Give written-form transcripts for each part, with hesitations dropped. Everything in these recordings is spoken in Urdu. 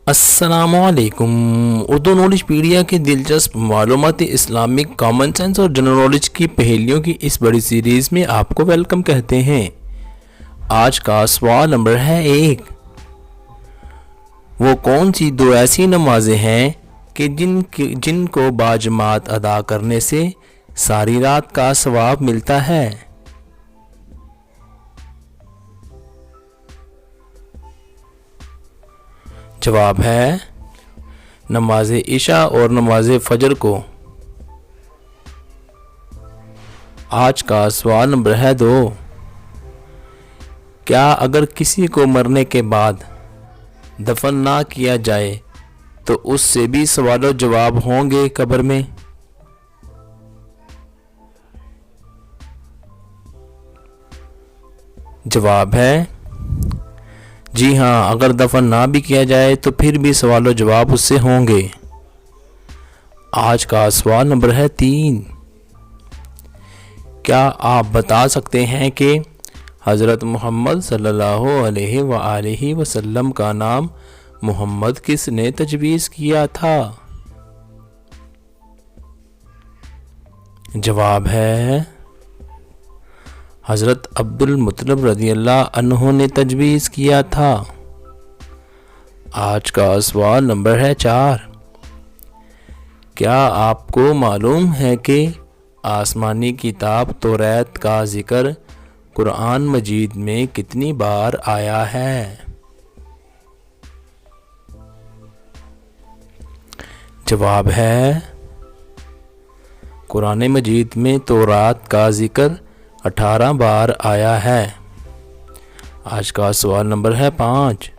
السلام علیکم۔ اردو نالج پیڈیا کے دلچسپ معلوماتی اسلامک کامن سینس اور جنرل نالج کی پہیلیوں کی اس بڑی سیریز میں آپ کو ویلکم کہتے ہیں۔ آج کا سوال نمبر ہے 1۔ وہ کون سی دو ایسی نمازیں ہیں کہ جن کو باجماعت ادا کرنے سے ساری رات کا ثواب ملتا ہے؟ جواب ہے نماز عشاء اور نماز فجر کو۔ آج کا سوال نمبر ہے 2۔ کیا اگر کسی کو مرنے کے بعد دفن نہ کیا جائے تو اس سے بھی سوال و جواب ہوں گے قبر میں؟ جواب ہے جی ہاں، اگر دفن نہ بھی کیا جائے تو پھر بھی سوال و جواب اس سے ہوں گے۔ آج کا سوال نمبر ہے 3۔ کیا آپ بتا سکتے ہیں کہ حضرت محمد صلی اللہ علیہ وآلہ وسلم کا نام محمد کس نے تجویز کیا تھا؟ جواب ہے حضرت عبد المطلب رضی اللہ عنہ نے تجویز کیا تھا۔ آج کا سوال نمبر ہے 4۔ کیا آپ کو معلوم ہے کہ آسمانی کتاب توریت کا ذکر قرآن مجید میں کتنی بار آیا ہے؟ جواب ہے قرآن مجید میں توریت کا ذکر 18 بار آیا ہے۔ آج کا سوال نمبر ہے 5۔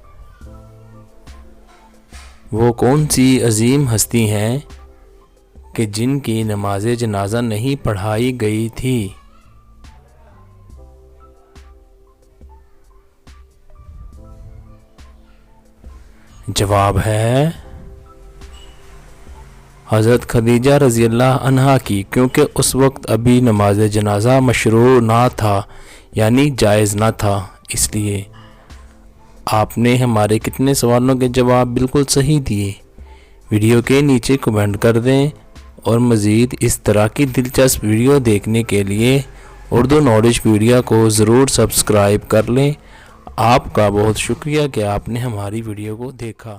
وہ کون سی عظیم ہستی ہیں کہ جن کی نماز جنازہ نہیں پڑھائی گئی تھی؟ جواب ہے حضرت خدیجہ رضی اللہ عنہا کی، کیونکہ اس وقت ابھی نماز جنازہ مشروع نہ تھا، یعنی جائز نہ تھا۔ اس لیے آپ نے ہمارے کتنے سوالوں کے جواب بالکل صحیح دیے۔ ویڈیو کے نیچے کمنٹ کر دیں اور مزید اس طرح کی دلچسپ ویڈیو دیکھنے کے لیے اردو نالج پیڈیا کو ضرور سبسکرائب کر لیں۔ آپ کا بہت شکریہ کہ آپ نے ہماری ویڈیو کو دیکھا۔